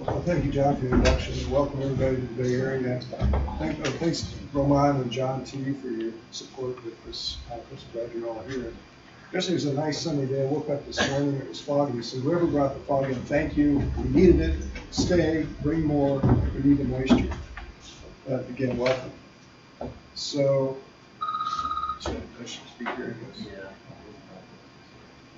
Well, thank you, John, for the introduction. Welcome everybody to the Bay Area. Thanks, Roman and John T. for your support with this conference. Glad you're all here. Yesterday was a nice sunny day. I woke up this morning, it was foggy, so whoever brought the fog in, thank you. We needed it. Stay, bring more. We need the moisture. Again, welcome. So, I should speak here, I guess. Yeah.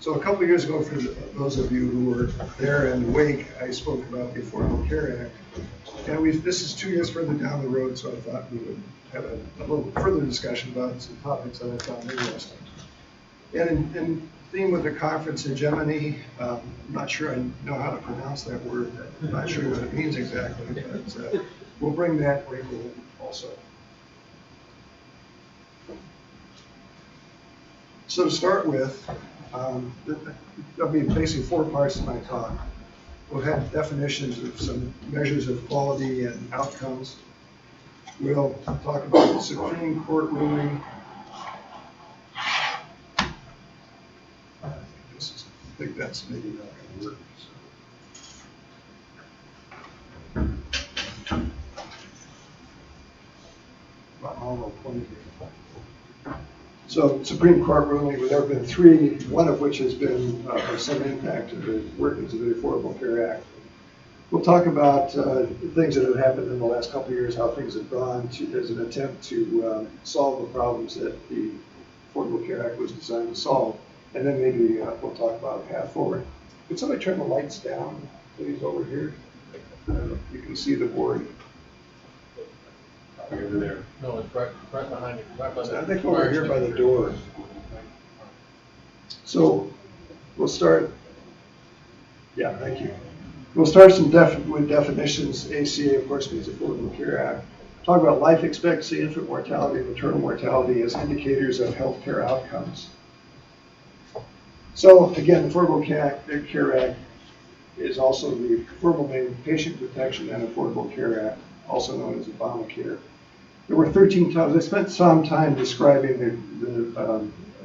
So a couple of years ago, for those of you who were there in Wake, I spoke about the Affordable Care Act. And this is 2 years further down the road, so I thought we would have a little further discussion about some topics that I found interesting. And in theme with the conference in Gemini, I'm not sure I know how to pronounce that word. I'm not sure what it means exactly, but we'll bring that wrinkle in also. So to start with, there'll be basically 4 parts to my talk. We'll have definitions of some measures of quality and outcomes. We'll talk about the Supreme Court ruling. I think that's maybe not going to work. So Supreme Court ruling, there have been 3, one of which has been of some impact to the workings of the Affordable Care Act. We'll talk about things that have happened in the last couple of years, how things have gone as an attempt to solve the problems that the Affordable Care Act was designed to solve. And then maybe we'll talk about a path forward. Could somebody turn the lights down, please, over here? You can see the board. Over there. No, it's right behind you. Right by I think over here by the door. So we'll start. Yeah, thank you. We'll start with definitions. ACA, of course, means Affordable Care Act. Talk about life expectancy, infant mortality, and maternal mortality as indicators of healthcare outcomes. So again, the Affordable Care Act is also the Affordable Patient Protection and Affordable Care Act, also known as Obamacare. There were 13 times. I spent some time describing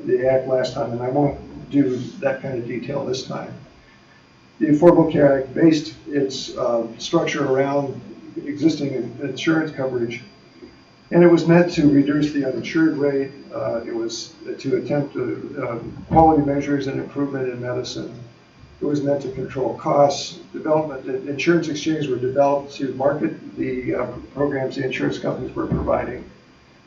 the act last time, and I won't do that kind of detail this time. The Affordable Care Act based its structure around existing insurance coverage, and it was meant to reduce the uninsured rate. It was to attempt quality measures and improvement in medicine. It was meant to control costs. Insurance exchanges were developed to market the programs the insurance companies were providing.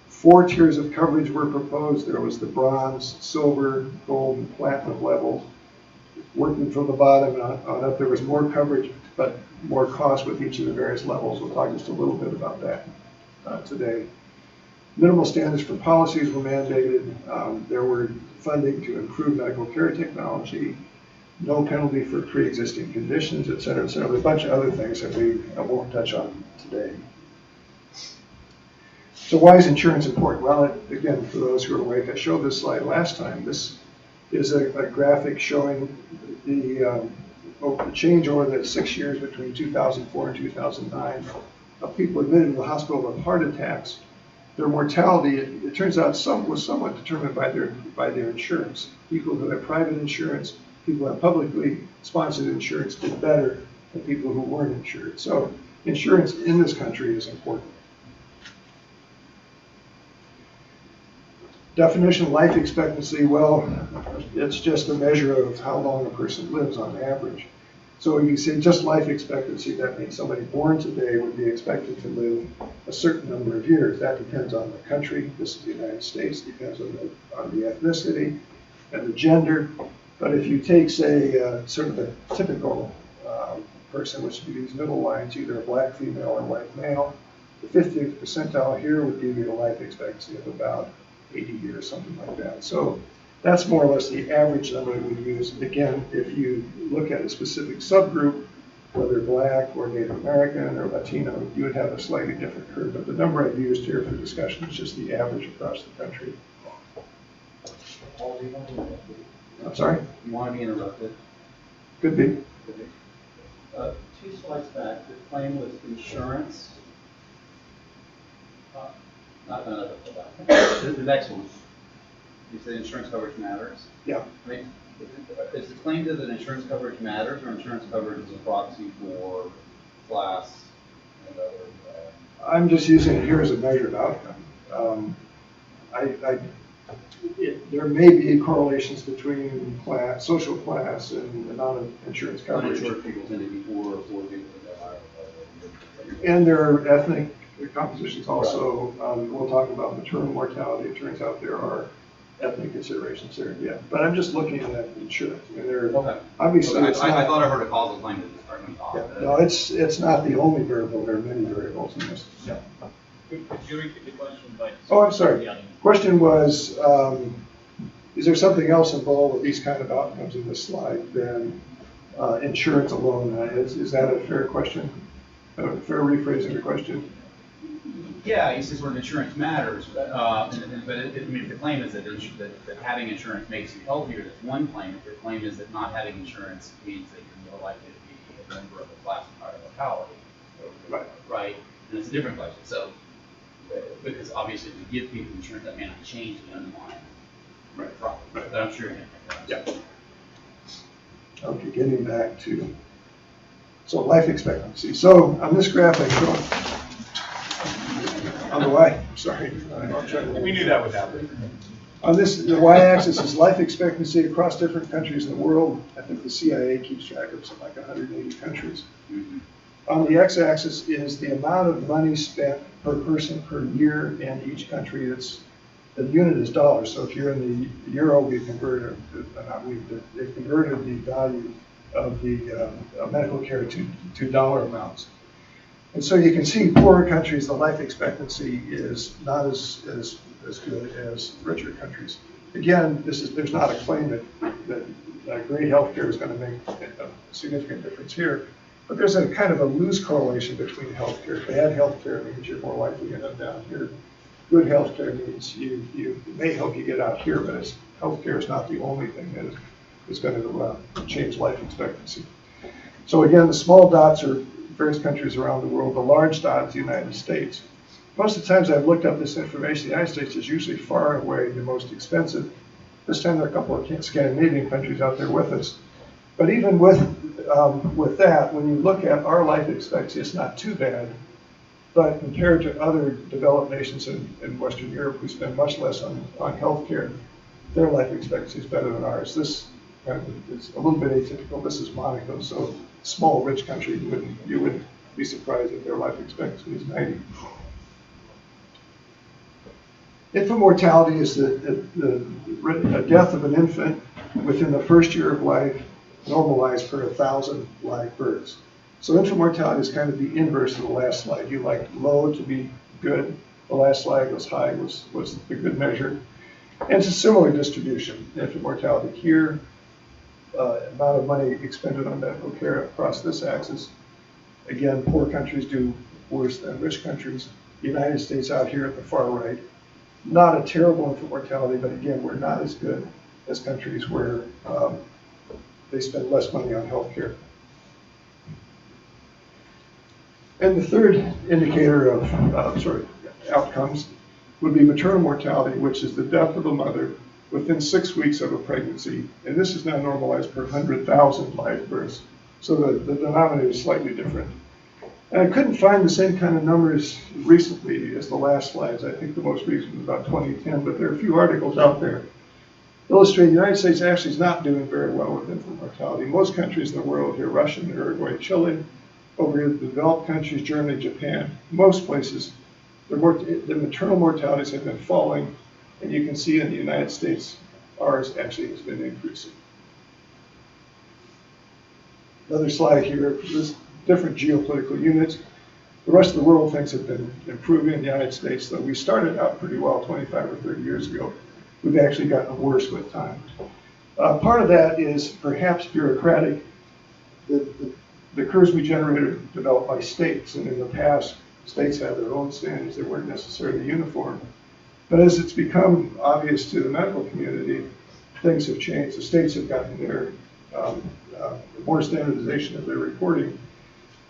4 tiers of coverage were proposed. There was the bronze, silver, gold, and platinum levels. Working from the bottom on up, there was more coverage, but more cost with each of the various levels. We'll talk just a little bit about that today. Minimal standards for policies were mandated. There were funding to improve medical care technology. No penalty for pre-existing conditions, et cetera, et cetera. A bunch of other things that I won't touch on today. So why is insurance important? Well, again, for those who are awake, I showed this slide last time. This is a graphic showing the change over the 6 years between 2004 and 2009 of people admitted to the hospital with heart attacks. Their mortality, it turns out, was somewhat determined by their insurance. People who had private insurance, people who have publicly sponsored insurance did better than people who weren't insured. So insurance in this country is important. Definition of life expectancy, well, it's just a measure of how long a person lives on average. So if you say just life expectancy, that means somebody born today would be expected to live a certain number of years. That depends on the country. This is the United States, depends on the ethnicity and the gender. But if you take, say, sort of a typical person, which would be these middle lines, either a black female or white male, the 50th percentile here would give you a life expectancy of about 80 years, something like that. So that's more or less the average number that we use. Again, if you look at a specific subgroup, whether black or Native American or Latino, you would have a slightly different curve. But the number I've used here for discussion is just the average across the country. I'm sorry? You want to be interrupted? Could be. 2 slides back, the claim was insurance. The next one. You said insurance coverage matters. Yeah. I mean, Is the claim that insurance coverage matters, or insurance coverage is a proxy for class and other? I'm just using it here as a measured outcome. There may be correlations between class, social class, and the amount of insurance coverage. Uninsured people tend to be poorer, poor people tend to higher. And there are ethnic compositions also. We'll talk about maternal mortality. It turns out there are ethnic considerations there, yeah. But I'm just looking at insurance. I mean, Okay. Obviously, Okay. it's I not, thought I heard a causal claim that this argument off. yeah, no, it's not the only variable. There are many variables in this. Yeah. Could you repeat the question by? Oh, I'm sorry. Question was, is there something else involved with these kind of outcomes in this slide than insurance alone? Is that a fair question? A fair rephrasing of the question? Yeah, he says where insurance matters, but if the claim is that having insurance makes you healthier, that's one claim. If your claim is that not having insurance means that you're more likely to be a member of a class of higher mortality, right? And it's a different question. So, because obviously if you give people insurance, that may not change the underlying problem. Right. But I'm sure you're going to. Yeah. Okay, getting back to, so life expectancy. So on this graph I show, on the We knew that would happen. On this, the y-axis is life expectancy across different countries in the world. I think the CIA keeps track of something like 180 countries. Mm-hmm. On the x-axis is the amount of money spent per person per year in each country. The unit is dollars. So if you're in the euro, they converted the value of the medical care to dollar amounts. And so you can see poorer countries, the life expectancy is not as good as richer countries. Again, there's not a claim that great healthcare is going to make a significant difference here, but there's a kind of a loose correlation between healthcare. Bad healthcare means you're more likely to end up down here. Good healthcare means you may help you get out here, but healthcare is not the only thing that is going to change life expectancy. So again, the small dots are various countries around the world. The large dot is the United States. Most of the times I've looked up this information, the United States is usually far and away the most expensive. This time there are a couple of Scandinavian countries out there with us. But even with that, when you look at our life expectancy, it's not too bad. But compared to other developed nations in Western Europe who spend much less on health care, their life expectancy is better than ours. This kind of is a little bit atypical. This is Monaco, so small, rich country, you wouldn't be surprised if their life expectancy is 90. Infant mortality is the death of an infant within the first year of life, normalized per 1,000 live births. So infant mortality is kind of the inverse of the last slide. You like low to be good. The last slide was high, was the good measure. And it's a similar distribution. Infant mortality here, amount of money expended on medical care across this axis. Again, poor countries do worse than rich countries. The United States out here at the far right, not a terrible infant mortality, but again, we're not as good as countries where they spend less money on health care. And the third indicator of outcomes would be maternal mortality, which is the death of a mother within 6 weeks of a pregnancy. And this is now normalized per 100,000 live births. So the denominator is slightly different. And I couldn't find the same kind of numbers recently as the last slides. I think the most recent was about 2010, but there are a few articles out there illustrating the United States actually is not doing very well with infant mortality. Most countries in the world here, Russia, Uruguay, Chile, over here, the developed countries, Germany, Japan, most places, the maternal mortalities have been falling, and you can see in the United States, ours actually has been increasing. Another slide here, this different geopolitical units. The rest of the world things have been improving. In the United States, though we started out pretty well 25 or 30 years ago, we've actually gotten worse with time. Part of that is perhaps bureaucratic. The curves we generated are developed by states, and in the past, states had their own standards that weren't necessarily uniform. But as it's become obvious to the medical community, things have changed. The states have gotten their more standardization of their reporting.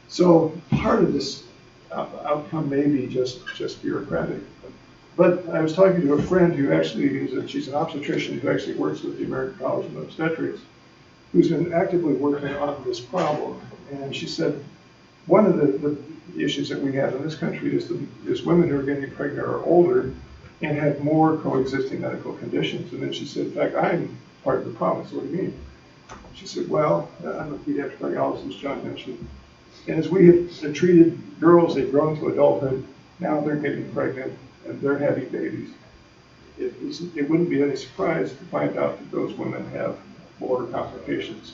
So part of this outcome may be just bureaucratic. But I was talking to a friend who actually she's an obstetrician who actually works with the American College of Obstetrics, who's been actively working on this problem. And she said, one of the issues that we have in this country is women who are getting pregnant are older and have more coexisting medical conditions. And then she said, in fact, I'm part of the problem. So what do you mean? She said, well, I'm a pediatric cardiologist, John mentioned. And as we have treated girls, they've grown to adulthood, now they're getting pregnant and they're having babies. It wouldn't be any surprise to find out that those women have more complications.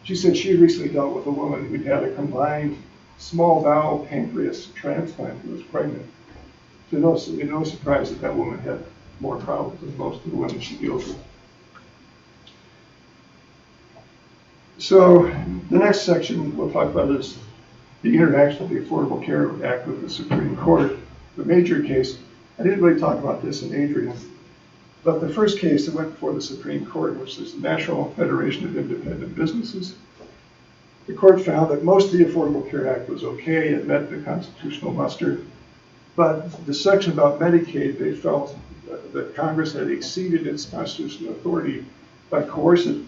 She said she recently dealt with a woman who had a combined small bowel pancreas transplant who was pregnant. So no surprise that that woman had more problems than most of the women she deals with. So the next section we'll talk about is the interaction of the Affordable Care Act with the Supreme Court. The major case, I didn't really talk about this in Adrian, but the first case that went before the Supreme Court, which is the National Federation of Independent Businesses, the court found that most of the Affordable Care Act was okay, it met the constitutional muster, but the section about Medicaid, they felt that Congress had exceeded its constitutional authority by coercing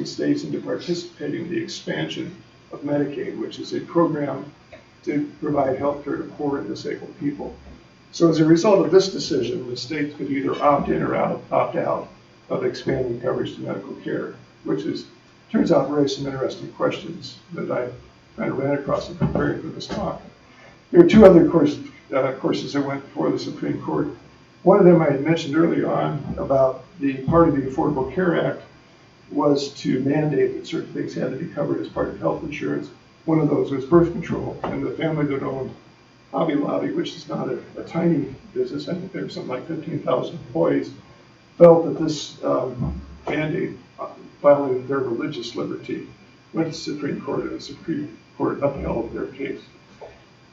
states into participating in the expansion of Medicaid, which is a program to provide health care to poor and disabled people. So as a result of this decision, the states could either opt in or opt out of expanding coverage to medical care, which turns out to raise some interesting questions that I kind of ran across in preparing for this talk. There are two other courses that went before the Supreme Court. One of them I had mentioned earlier on about the part of the Affordable Care Act was to mandate that certain things had to be covered as part of health insurance. One of those was birth control, and the family that owned Hobby Lobby, which is not a tiny business, I think there's something like 15,000 employees, felt that this mandate violated their religious liberty. Went to the Supreme Court, and the Supreme Court upheld their case.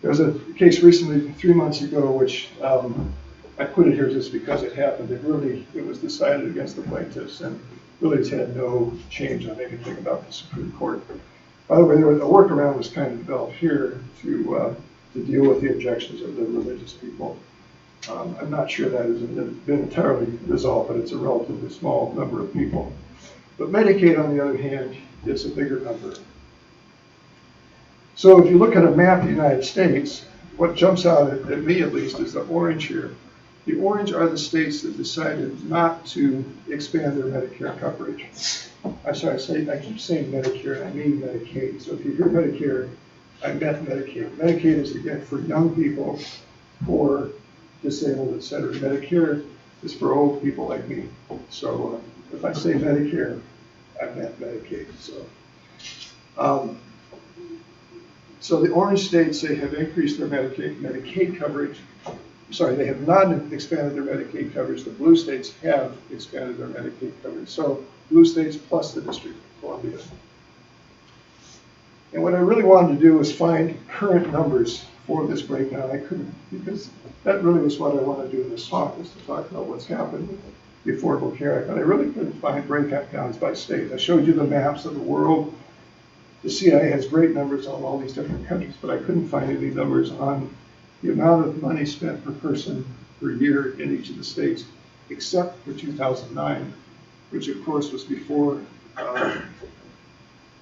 There was a case recently, 3 months ago, which I put it here just because it happened. It was decided against the plaintiffs, and really has had no change on anything about the Supreme Court. By the way, a workaround was kind of developed here to deal with the objections of the religious people. I'm not sure that has been entirely resolved, but it's a relatively small number of people. But Medicaid, on the other hand, is a bigger number. So if you look at a map of the United States, what jumps out at me at least is the orange here. The orange are the states that decided not to expand their Medicare coverage. I'm sorry, I keep saying Medicare, and I mean Medicaid. So if you hear Medicare, I meant Medicaid. Medicaid is, again, for young people, for disabled, et cetera. Medicare is for old people like me. So if I say Medicare, I meant Medicaid. So the orange states, they have increased their Medicaid coverage. Sorry, they have not expanded their Medicaid coverage. The blue states have expanded their Medicaid coverage. So blue states plus the District of Columbia. And what I really wanted to do was find current numbers for this breakdown. I couldn't, because that really was what I want to do in this talk, is to talk about what's happened with the Affordable Care Act. But I really couldn't find breakdowns by state. I showed you the maps of the world. The CIA has great numbers on all these different countries, but I couldn't find any numbers on the amount of money spent per person per year in each of the states, except for 2009, which of course was before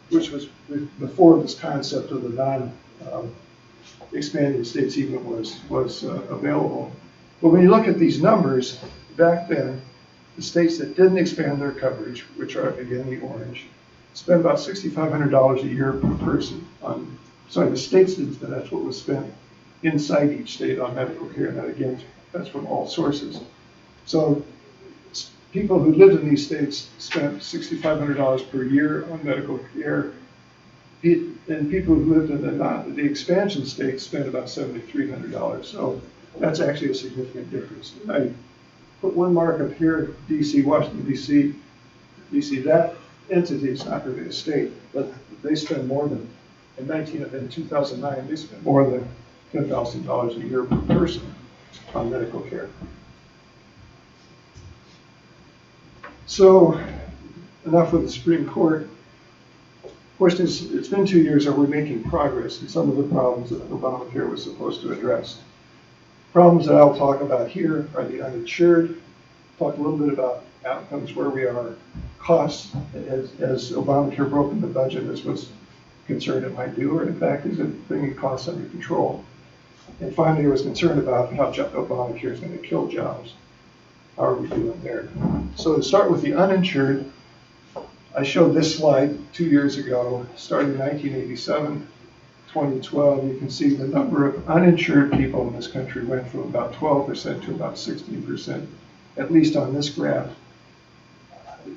this concept of the non-expanding states even was available. But when you look at these numbers, back then, the states that didn't expand their coverage, which are again the orange, spent about $6,500 a year per person on, the states didn't spend, that's what was spent inside each state on medical care. And that, again, that's from all sources. So people who lived in these states spent $6,500 per year on medical care. And people who lived in the expansion states spent about $7,300. So that's actually a significant difference. I put one mark up here, DC, Washington, DC, that entity is not really a state, but they spend more than, in 2009, they spent more than $10,000 a year per person on medical care. So, enough with the Supreme Court. Question is, it's been 2 years, are we making progress in some of the problems that Obamacare was supposed to address? Problems that I'll talk about here are the uninsured, talk a little bit about outcomes, where we are, costs, as Obamacare broke in the budget, as was concerned it might do, or in fact, is it bringing costs under control? And finally, there was concern about how Obamacare is going to kill jobs. How are we doing there? So to start with the uninsured, I showed this slide 2 years ago, starting in 1987, 2012. You can see the number of uninsured people in this country went from about 12% to about 16%, at least on this graph.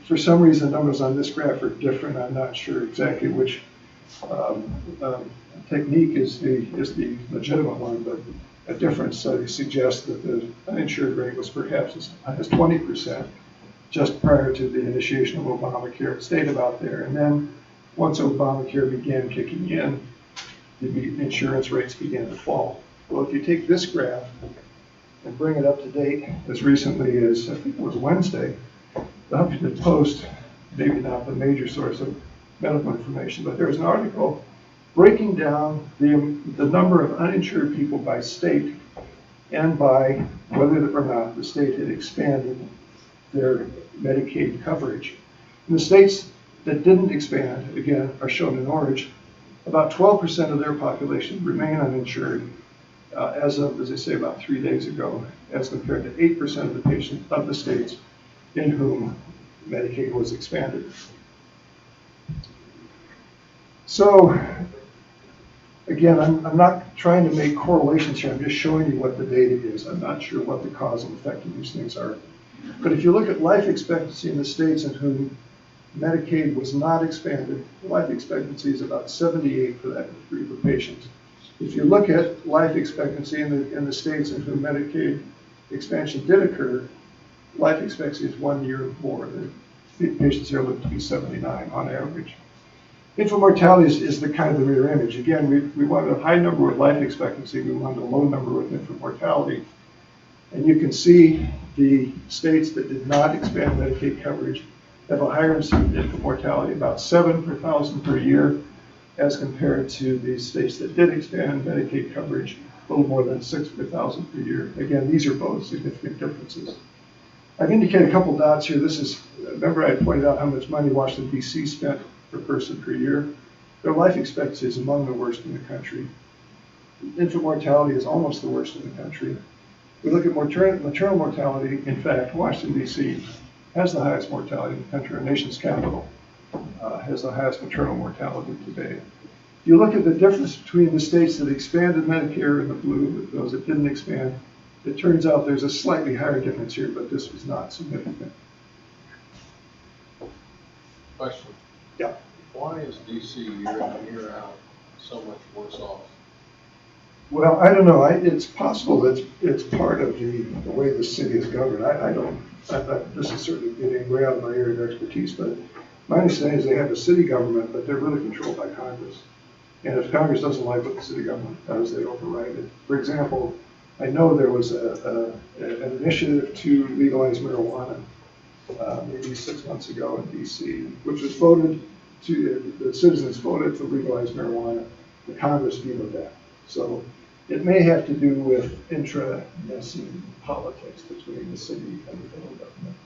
For some reason, the numbers on this graph are different. I'm not sure exactly which technique is the legitimate one, but a different study suggests that the uninsured rate was perhaps as high as 20% just prior to the initiation of Obamacare. It stayed about there. And then once Obamacare began kicking in, the insurance rates began to fall. Well, if you take this graph and bring it up to date as recently as, I think it was Wednesday, the Huffington Post, maybe not the major source of medical information, but there's an article breaking down the number of uninsured people by state and by whether or not the state had expanded their Medicaid coverage. And the states that didn't expand, again, are shown in orange. About 12% of their population remain uninsured as of, as I say, about 3 days ago, as compared to 8% of the patients of the states in whom Medicaid was expanded. So, again, I'm not trying to make correlations here. I'm just showing you what the data is. I'm not sure what the cause and effect of these things are. But if you look at life expectancy in the states in whom Medicaid was not expanded, life expectancy is about 78 for that group of patients. If you look at life expectancy in the states in whom Medicaid expansion did occur, life expectancy is 1 year more. The patients here look to be 79 on average. Infant mortality is the kind of the mirror image. Again, we wanted a high number with life expectancy. We wanted a low number with infant mortality. And you can see the states that did not expand Medicaid coverage have a higher incidence of infant mortality, about 7 per 1,000 per year, as compared to the states that did expand Medicaid coverage, a little more than 6 per 1,000 per year. Again, these are both significant differences. I've indicated a couple dots here. This is, remember I pointed out how much money Washington, D.C. spent per person per year. Their life expectancy is among the worst in the country. Infant mortality is almost the worst in the country. We look at maternal mortality. In fact, Washington, D.C. has the highest mortality in the country. Our nation's capital has the highest maternal mortality today. If you look at the difference between the states that expanded Medicare in the blue and those that didn't expand, it turns out there's a slightly higher difference here, but this was not significant. Question. Yeah. Why is DC year in and year out so much worse off? Well, I don't know. It's possible that it's part of the way the city is governed. This is certainly getting way out of my area of expertise, but my understanding is they have a city government, but they're really controlled by Congress. And if Congress doesn't like what the city government does, they override it. For example, I know there was an initiative to legalize marijuana maybe 6 months ago in DC, which was the citizens voted to legalize marijuana. The Congress vetoed that. So it may have to do with intranecine politics between the city and the federal government.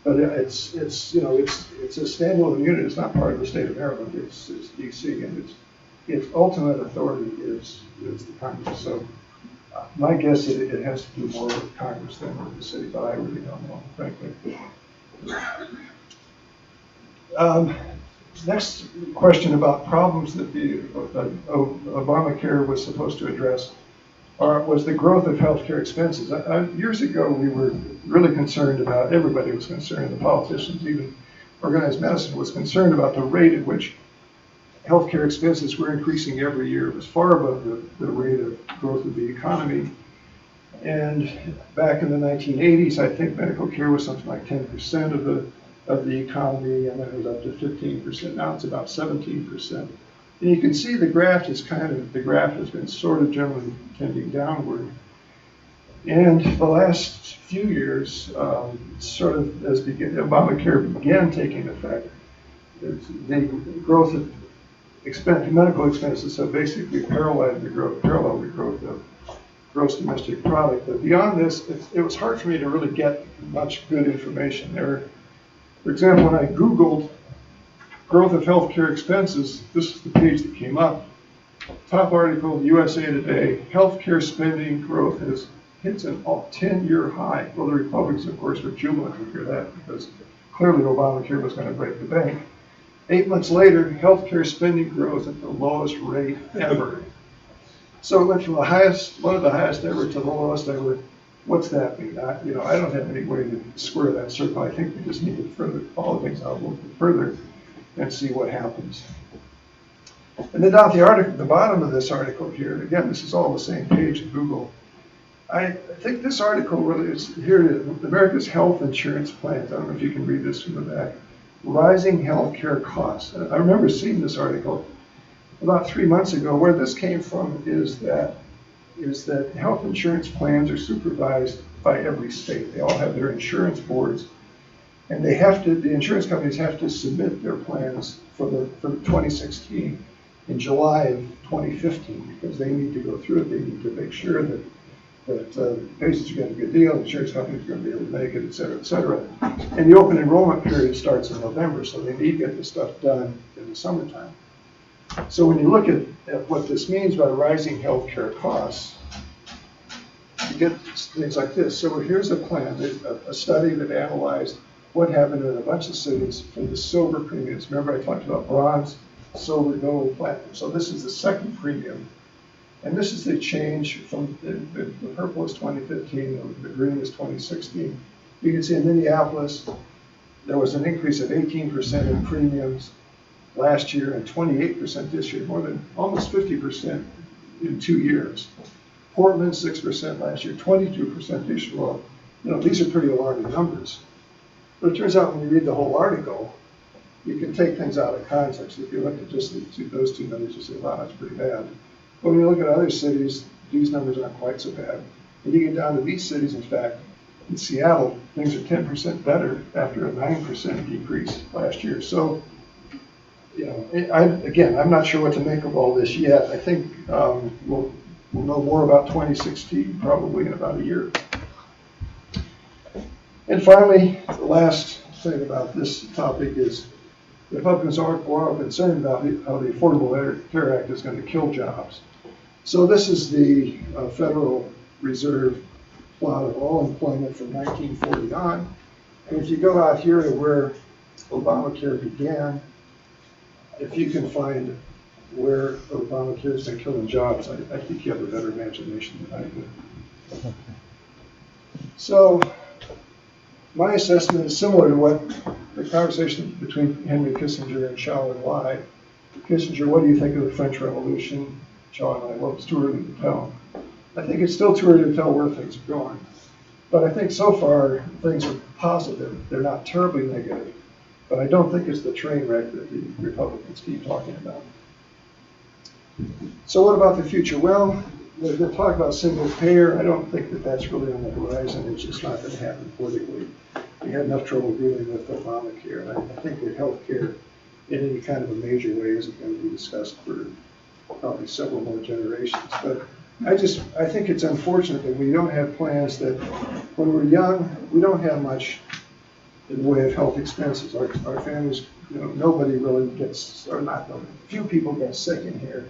But it's a standalone unit. It's not part of the state of Maryland. It's DC, and its ultimate authority is the Congress. So my guess is it has to do more with Congress than with the city, but I really don't know, frankly. Next question about problems that the Obamacare was supposed to address was the growth of healthcare expenses. Years ago, we were really concerned about, everybody was concerned, the politicians, even organized medicine was concerned about the rate at which healthcare expenses were increasing every year. It was far above the rate of growth of the economy. And back in the 1980s, I think medical care was something like 10% of the economy, and then it was up to 15%. Now it's about 17%. And you can see the graph has been sort of generally tending downward. And the last few years, sort of as Obamacare began taking effect, the growth of medical expenses have basically paralleled the growth of gross domestic product. But beyond this, it was hard for me to really get much good information there. For example, when I Googled growth of healthcare expenses, this is the page that came up. Top article, USA Today, healthcare spending growth hits an 10-year high. Well, the Republicans, of course, were jubilant to hear that because clearly Obamacare was going to break the bank. 8 months later, healthcare spending growth at the lowest rate ever. So it went from one of the highest ever to the lowest ever. What's that mean? I don't have any way to square that circle. I think we just need to further follow things out a little bit further and see what happens. And then down at the bottom of this article here, again, this is all the same page in Google. I think this article really is, here it is, America's health insurance plans. I don't know if you can read this from the back. Rising healthcare costs. I remember seeing this article about 3 months ago. Where this came from is that health insurance plans are supervised by every state. They all have their insurance boards, and the insurance companies have to submit their plans for 2016 in July of 2015 because they need to go through it. They need to make sure that patients are getting a good deal, insurance companies are going to be able to make it, et cetera, et cetera. And the open enrollment period starts in November, so they need to get this stuff done in the summertime. So when you look at what this means by rising healthcare costs, you get things like this. So here's a plan, a study that analyzed what happened in a bunch of cities for the silver premiums. Remember I talked about bronze, silver, gold, platinum. So this is the second premium. And this is the change from the purple is 2015, the green is 2016. You can see in Minneapolis, there was an increase of 18% in premiums last year and 28% this year, more than almost 50% in 2 years. Portland, 6% last year, 22% this year. Well, these are pretty alarming numbers. But it turns out when you read the whole article, you can take things out of context. If you look at just those two numbers, you say, wow, that's pretty bad. But when you look at other cities, these numbers aren't quite so bad. And you get down to these cities, in fact, in Seattle, things are 10% better after a 9% decrease last year. So, I'm not sure what to make of all this yet. I think we'll know more about 2016 probably in about a year. And finally, the last thing about this topic is the Republicans are concerned about how the Affordable Care Act is going to kill jobs. So this is the Federal Reserve plot of all employment from 1940 on. And if you go out here to where Obamacare began, if you can find where Obamacare has been killing jobs, I think you have a better imagination than I do. So my assessment is similar to what the conversation between Henry Kissinger and Shaw and Lai. Kissinger, what do you think of the French Revolution? Shaw and Lai, well, it's too early to tell. I think it's still too early to tell where things are going. But I think so far things are positive. They're not terribly negative. But I don't think it's the train wreck that the Republicans keep talking about. So what about the future? Well, they're talking about single payer. I don't think that that's really on the horizon. It's just not going to happen politically. We had enough trouble dealing with Obamacare. And I think that health care in any kind of a major way isn't going to be discussed for probably several more generations. But I think it's unfortunate that we don't have plans that when we're young, we don't have much in the way of health expenses. Our families, nobody really gets, or not nobody, few people get sick in here.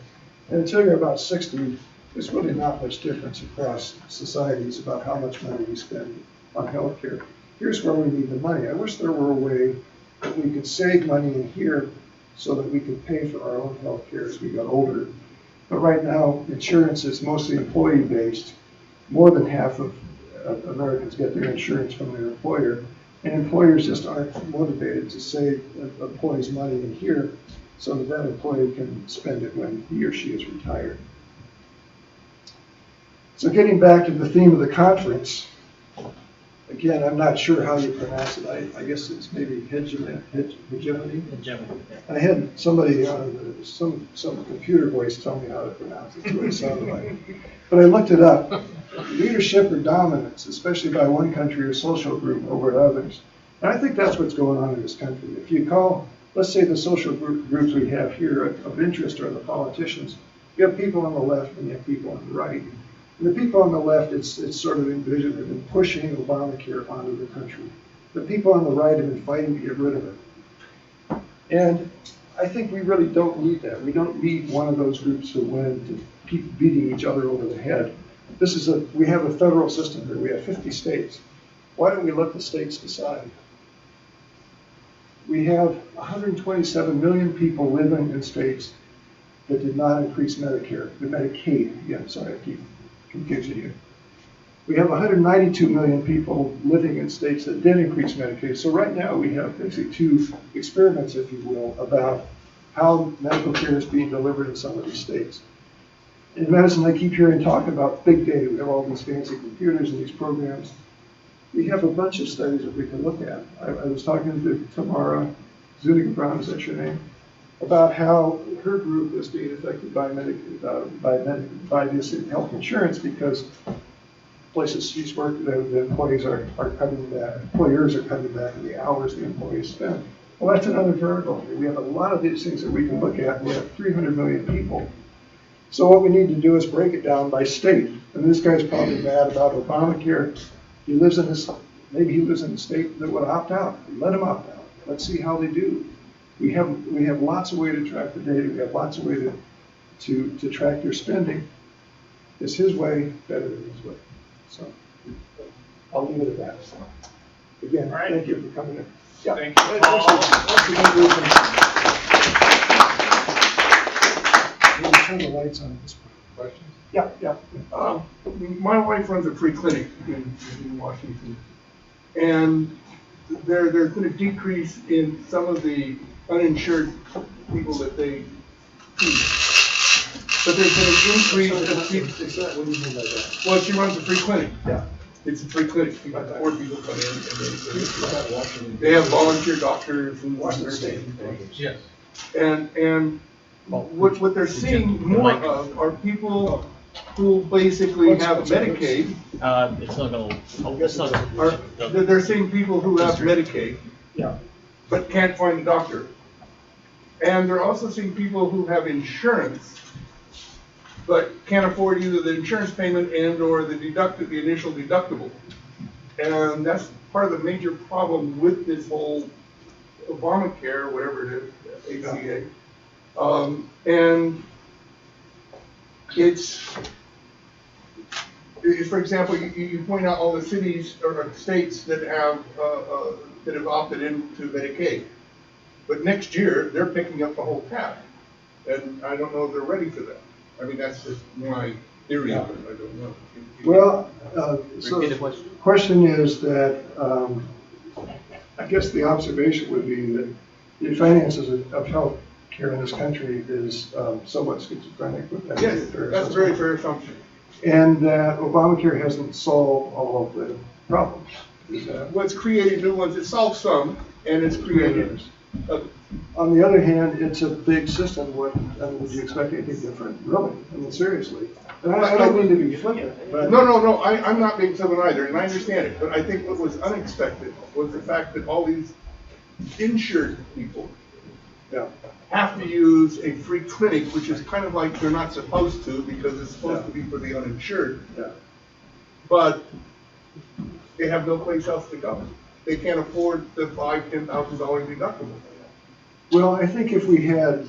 And until you're about 60, there's really not much difference across societies about how much money we spend on health care. Here's where we need the money. I wish there were a way that we could save money in here so that we could pay for our own health care as we got older. But right now, insurance is mostly employee-based. More than half of Americans get their insurance from their employer. And employers just aren't motivated to save employees' money in here so that employee can spend it when he or she is retired. So getting back to the theme of the conference, again, I'm not sure how you pronounce it. I guess it's maybe hegemony. I had somebody, some computer voice tell me how to pronounce it. That's what it sounded like. But I looked it up. Leadership or dominance, especially by one country or social group over others. And I think that's what's going on in this country. If you call, let's say the social groups we have here of interest are the politicians, you have people on the left and you have people on the right. And the people on the left, it's sort of envisioned have been pushing Obamacare onto the country. The people on the right have been fighting to get rid of it. And I think we really don't need that. We don't need one of those groups to win, to keep beating each other over the head. We have a federal system here. We have 50 states. Why don't we let the states decide? We have 127 million people living in states that did not increase Medicare, the Medicaid. Yeah, sorry, I keep confusing you. We have 192 million people living in states that did increase Medicaid. So right now we have basically two experiments, if you will, about how medical care is being delivered in some of these states. In medicine, I keep hearing talk about big data. We have all these fancy computers and these programs. We have a bunch of studies that we can look at. I was talking to Tamara Zuniga-Brown, is that your name? About how her group is being affected by this health insurance because places she's worked, the employees are cutting back, employers are cutting back on the hours the employees spend. Well, that's another variable. We have a lot of these things that we can look at, and we have 300 million people. So what we need to do is break it down by state. And this guy's probably mad about Obamacare. He lives in this, maybe he lives in a state that would opt out. Let him opt out. Let's see how they do. We have lots of ways to track the data. We have lots of ways to track your spending. Is his way better than his way? So I'll leave it at that. So, again, All right. Thank you for coming in. Yeah. Thank you, Paul. Maybe turn the lights on this one. Questions? Yeah. My wife runs a free clinic in Washington, and there's been a decrease in some of the uninsured people that they treat. But there's been an increase of people. What do you mean by that? Well, she runs a free clinic. Yeah. It's a free clinic. You got 4 people come in, and they have volunteer doctors and nurses. Yes. And what they're seeing more of are people who basically have Medicaid. It's not gonna, it's not gonna. They're seeing people who have Medicaid, Yeah. but can't find a doctor. And they're also seeing people who have insurance, but can't afford either the insurance payment and or the initial deductible. And that's part of the major problem with this whole Obamacare, whatever it is, ACA. And for example, you point out all the cities or states that have opted into Medicaid, but next year they're picking up the whole tab, and I don't know if they're ready for that. I mean, that's just my theory of it. I don't know. Well, so the question is that I guess the observation would be that the finances of health care in this country is somewhat schizophrenic. Yes, that's a very fair assumption. And that Obamacare hasn't solved all of the problems. Well, it's creating new ones. It solves some, and it's created. On the other hand, it's a big system. Would you expect anything different? Really? I mean, seriously. And I don't mean to be flippant, but No. I'm not being someone either, and I understand it. But I think what was unexpected was the fact that all these insured people yeah. have to use a free clinic, which is kind of like they're not supposed to because it's supposed to be for the uninsured. Yeah. But they have no place else to go. They can't afford the $5,000, $10,000 deductible. Well, I think if we had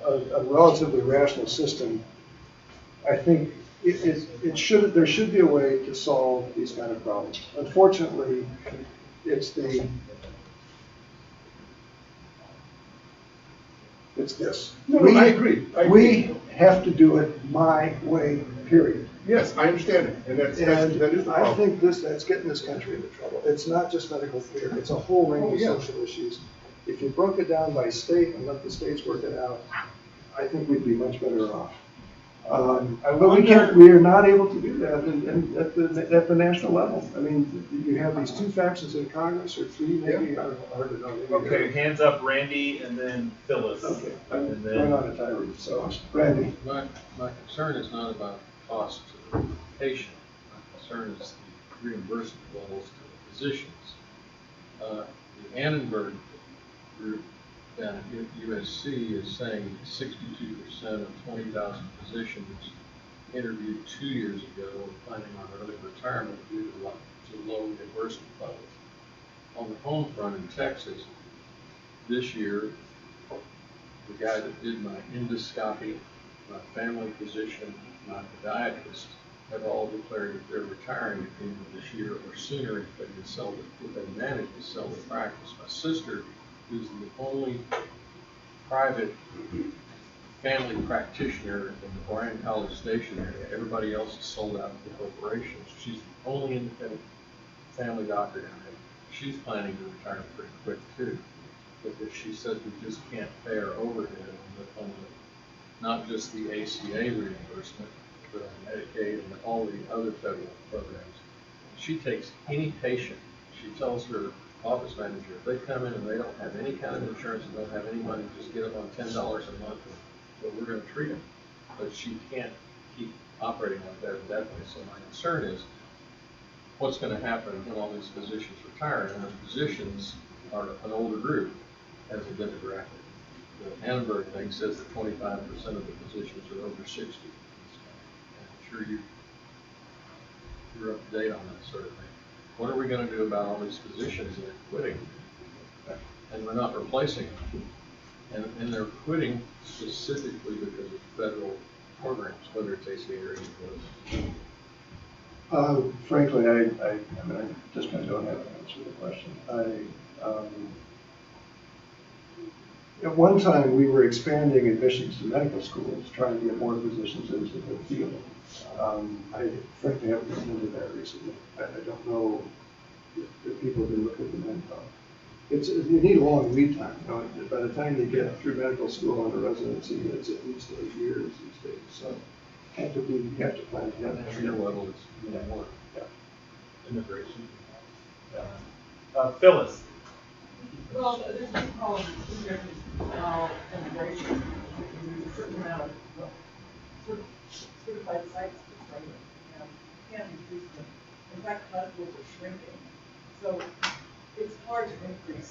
a relatively rational system, I think there should be a way to solve these kind of problems. Unfortunately, it's this. No, I agree. We have to do it my way, period. Yes, I understand it, and that is the I problem. think that's getting this country into trouble. It's not just medical care, it's a whole range of social issues. If you broke it down by state and let the states work it out, I think we'd be much better off. But we are not able to do that at the national level. I mean, you have these 2 factions in Congress, or 3 maybe, I don't know. Okay, hands up, Randy, and then Phyllis. Okay, And I'm then- going on a tirade, so, Randy. My concern is not about cost to the patient. My concern is the reimbursement levels to the physicians. The Annenberg group down at USC is saying 62% of 20,000 physicians interviewed 2 years ago planning on early retirement due to low reimbursement levels. On the home front in Texas, this year, the guy that did my endoscopy, my family physician, my podiatrist, have all declared that they're retiring at the end of this year or sooner if they manage to sell the practice. My sister, who's the only private family practitioner in the Bryan College Station area, everybody else is sold out to the corporations. She's the only independent family doctor down there. She's planning to retire pretty quick too, because she says we just can't pay our overhead on not just the ACA reimbursement, but on Medicaid and all the other federal programs. She takes any patient, she tells her office manager, if they come in and they don't have any kind of insurance and don't have any money, just get them on $10 a month, but we're going to treat them. But she can't keep operating like that indefinitely. So my concern is, what's going to happen when all these physicians retire? And the physicians are an older group as a demographic. The Annenberg thing says that 25% of the physicians are over 60. And I'm sure you're up to date on that sort of thing. What are we going to do about all these physicians that are quitting? And we're not replacing them. And they're quitting specifically because of federal programs, whether it's ACA or anything else. Frankly, I mean, I just kind of don't have an answer to the question. At one time, we were expanding admissions to medical schools, trying to get more physicians into the field. I frankly haven't looked into that recently. I don't know if people have been looking at the manpower. You need a long lead time. You know? By the time you get through medical school and a residency, it's at least 8 years these days. So you have to plan together. At your level, it's more. Yeah. Immigration. Phyllis. Well, there's no problem with immigration. There's a certain amount of certified sites for training. You can't increase them. In fact, hospitals are shrinking. So it's hard to increase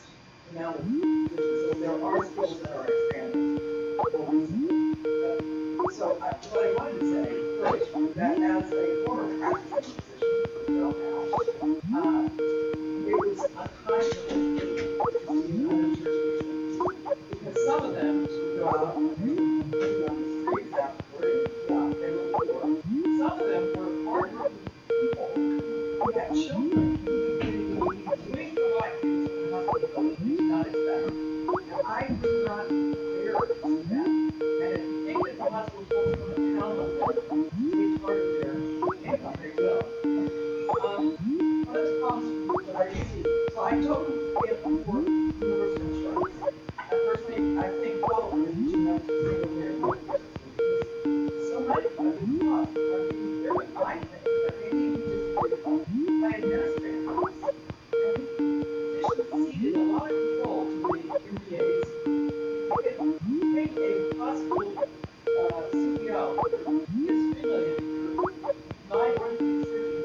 the amount of physicians. So there are schools that are expanding. So what I wanted to say first was that as a former practicing physician, it was unconscionable because some of them would go out and be on the streets afterward. Yeah, they were poor. Some of them were hard-working people who had children doing the right things for the hospital, not expect. And I was not there to that. And if you think that the hospital is going to count on them to be part of their income, they will. One of the problems that I see, so I totally get for universal insurance. Personally, I think probably we should have to single payer because so many of the costs are being driven, I think, that they need to be distributed by administrators. And physicians ceded a lot of control to the MPAs. Make a possible CPO is $3 million. My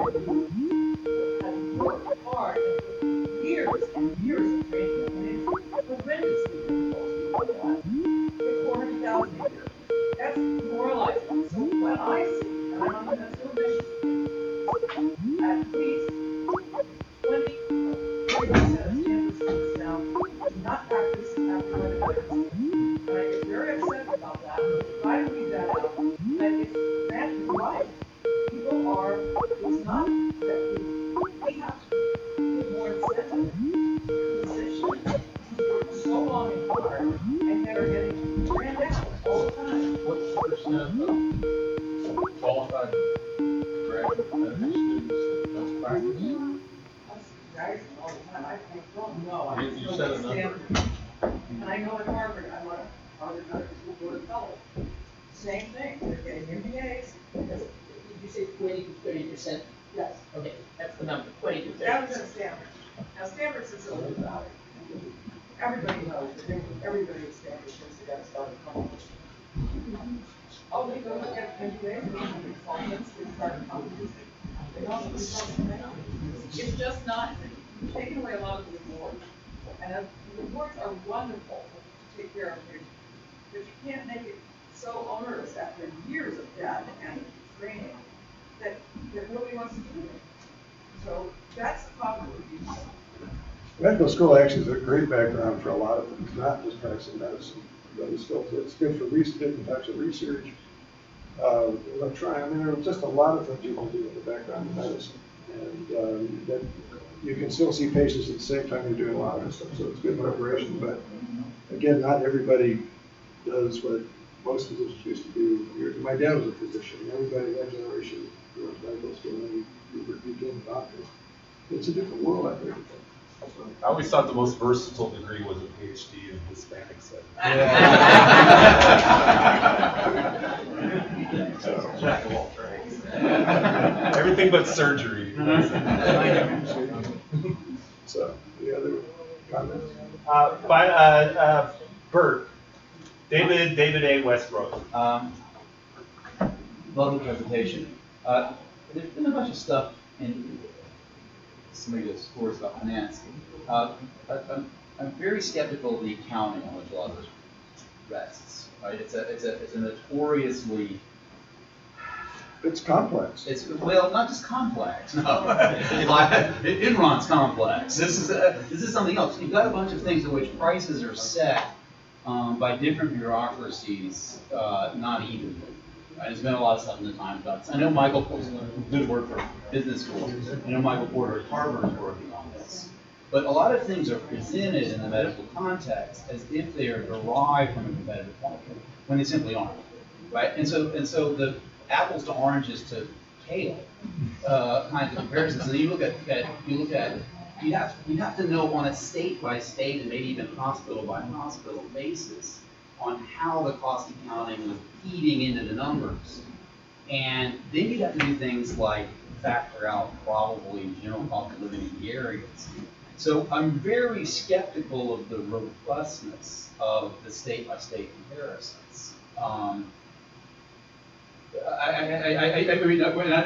orthopedic surgeon has worked hard for years and years of training, and it's horrendously difficult to do that. It's $400,000 a year. That's demoralizing. So when I see, and I'm on the mission, at least 20% of standard students now do not practice after graduation. And I get very upset about that. I read that out, that it's granted right. People are, it's not that we have to give more incentive to physicians who work so long and hard and that are getting ran out all the time. What percent of qualified graduate medical students that don't practice? That's rising all the time. I don't know. You said a number. And I know at Harvard, I'm on a Harvard Medical School Board of Fellows. Same thing, they're getting MBAs. Did you say 20 to 30%? Yes. Okay, that's the number, 20 to 30%. That was at Stanford. Now Stanford says a little about it. Everybody knows that everybody at Stanford thinks they got to start at college. Oh, they go and get MBAs, they become consultants, they start companies. They also become families. It's just not, you've taken away a lot of the rewards. And the rewards are wonderful to take care of patients. But you can't make it so onerous after years of debt and training that nobody wants to do it. So that's the problem with these. Medical school actually is a great background for a lot of things, not just practicing medicine, but it's good for different types of research. Electronic, I mean, there are just a lot of things you can do in the background of medicine. And that you can still see patients at the same time you're doing a lot of this stuff, so it's good preparation. But again, not everybody does what most physicians used to do. My dad was a physician. Everybody in that generation went to medical school and became a doctor. It's a different world out there. I always thought the most versatile degree was a PhD in Hispanic studies. Jack of all trades. Everything but surgery. So, any other comments? Bert, David A. Westbrook. Lovely presentation. There's been a bunch of stuff in somebody that scores about finance. I'm very skeptical of the accounting on which a lot of this rests. Right? It's a notoriously. It's complex. It's not just complex. No, Enron's complex. This is something else. You've got a bunch of things in which prices are set by different bureaucracies, not evenly. Right? There's been a lot of stuff in the Times about this. I know Michael did work for business school. I know Michael Porter at Harvard is working on this. But a lot of things are presented in the medical context as if they are derived from a competitive market when they simply aren't. Right? And so the apples to oranges to kale kinds of comparisons. And you look at you have to know on a state by state and maybe even hospital by hospital basis on how the cost accounting was feeding into the numbers. And then you have to do things like factor out probably general cost of living in the areas. So I'm very skeptical of the robustness of the state by state comparisons. I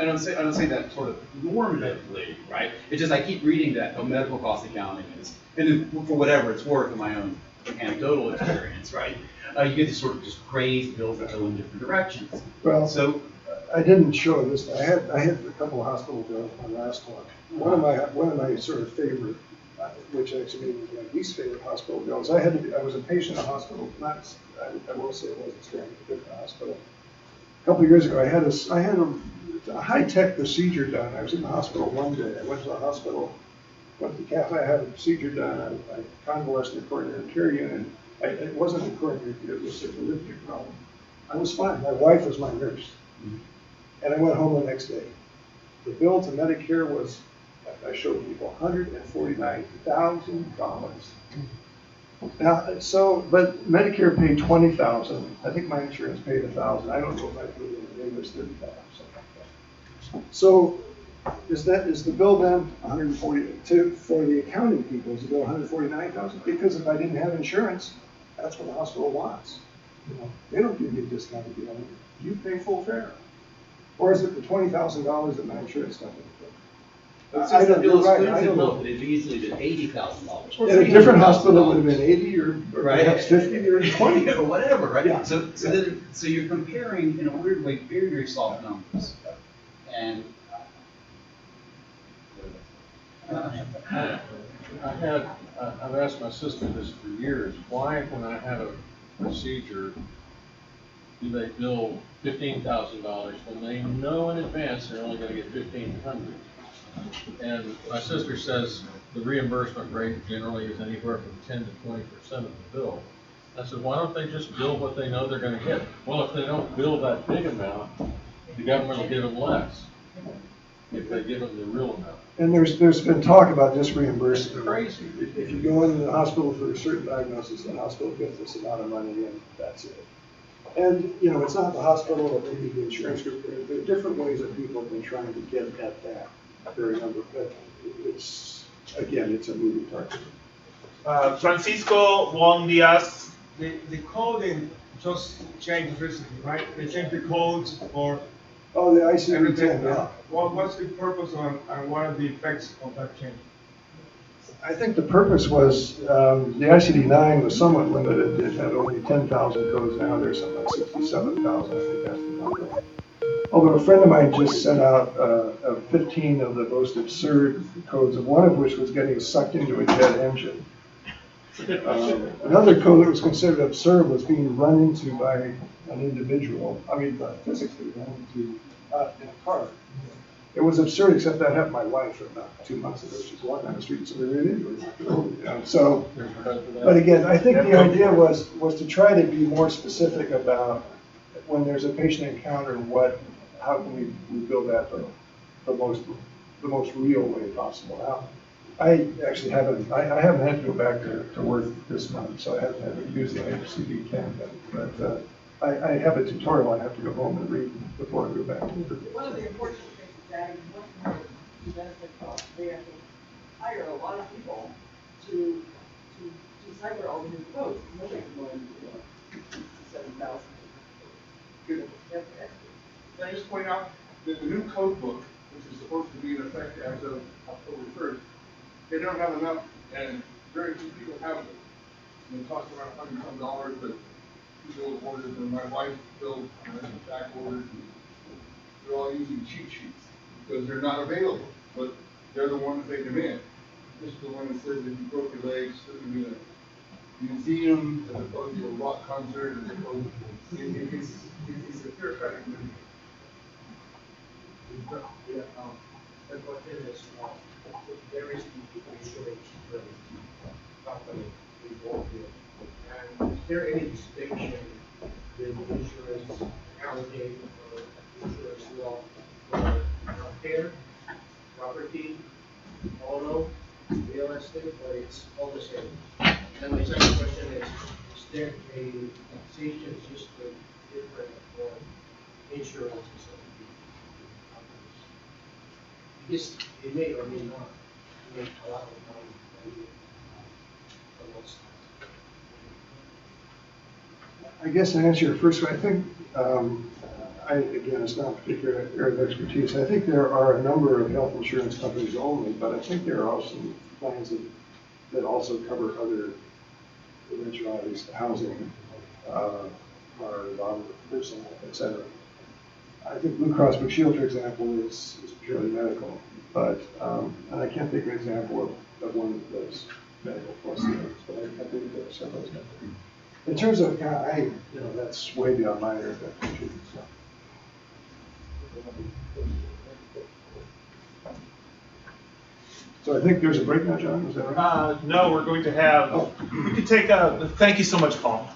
don't say that sort of normatively, right? It's just I keep reading that medical cost accounting and then for whatever it's worth in my own anecdotal experience, right? You get these sort of just crazed bills that go in different directions. Well, so I didn't show this. I had a couple of hospital bills on my last one. One of my sort of favorite, which actually was my least favorite hospital bills. I was a patient in a hospital. I will say it wasn't staying at a different hospital. A couple of years ago, I had a high-tech procedure done. I was in the hospital one day. I went to the hospital, went to the cafe, I had a procedure done. I convalesced in the coronary care unit. It wasn't a coronary, it was a arrhythmia problem. I was fine. My wife was my nurse. And I went home the next day. The bill to Medicare was, I showed people, $149,000. Now, but Medicare paid $20,000. I think my insurance paid $1,000. I don't know if I paid it. It was $30,000, something like that. So, is the bill then $140,000 for the accounting people? Is the bill $149,000? Because if I didn't have insurance, that's what the hospital wants. They don't give you a discounted deal. You pay full fare. Or is it the $20,000 that my insurance company pays? since the bill is exclusive, no, it easily been $80,000. In a different hospital, it would have been 80 or right. perhaps 50 or 20 or whatever, right? Yeah. So you're comparing in a weird way very, very soft numbers. And I've asked my sister this for years. Why, when I have a procedure, do they bill $15,000 when they know in advance they're only going to get $1,500? And my sister says the reimbursement rate generally is anywhere from 10 to 20% of the bill. I said, why don't they just bill what they know they're going to get? Well, if they don't bill that big amount, the government will give them less if they give them the real amount. And there's been talk about this reimbursement. Crazy. If you go into the hospital for a certain diagnosis, the hospital gets this amount of money and that's it. And, it's not the hospital or maybe the insurance group. There are different ways that people have been trying to get at that very number. But it's a moving target. Francisco Juan Diaz. The coding just changed recently, right? They changed the codes for Oh, the ICD-10, everything. yeah. What's the purpose and what are the effects of that change? I think the purpose was, the ICD-9 was somewhat limited. It had only 10,000 codes. Now there's something like 67,000. I think that's the number. Although a friend of mine just sent out 15 of the most absurd codes, one of which was getting sucked into a jet engine. Another code that was considered absurd was being run into by an individual, physically run into in a car. It was absurd, except that happened to my wife about 2 months ago. She's walking down the street and somebody ran into her. So, but again, I think the idea was to try to be more specific about when there's a patient encounter, how can we build that the most real way possible. Now, I actually haven't had to go back to work this month, so I haven't had to use the IFCD 10, but I have a tutorial I have to go home and read before I go back to work. One of the important things is adding much more benefit costs. They have to hire a lot of people to decipher all the new codes. Nobody can go into 7,000. Can I just point out that the new code book, which is supposed to be in effect as of October 1st, they don't have enough, and very few people have it. And it costs around $100 some, but people ordered, and my wife built, back ordered. They're all using cheat sheets because they're not available, but they're the ones they demand. This is the one that says if you broke your legs, it can be a museum, as opposed to a rock concert, as opposed to, it's a theocratic movie. Yeah, the question is, there is the insurance company involved here. And is there any distinction in insurance accounting or insurance law for healthcare, property, auto, real estate, or it's all the same? And my second question is there a taxation system different for insurance and this, it may or may not make a lot of money from what's I guess to answer your first one, I think, again, it's not a particular area of expertise. I think there are a number of health insurance companies only, but I think there are also plans that also cover other eventualities, housing, or personal, et cetera. I think Blue Cross Blue Shield, for example, is purely medical, but and I can't think of an example of one that does medical plus the others, but I think there are several. In terms of, that's way beyond my area of expertise. So I think there's a break now, John, is that right? No, we're going to have, we could take a, thank you so much, Paul.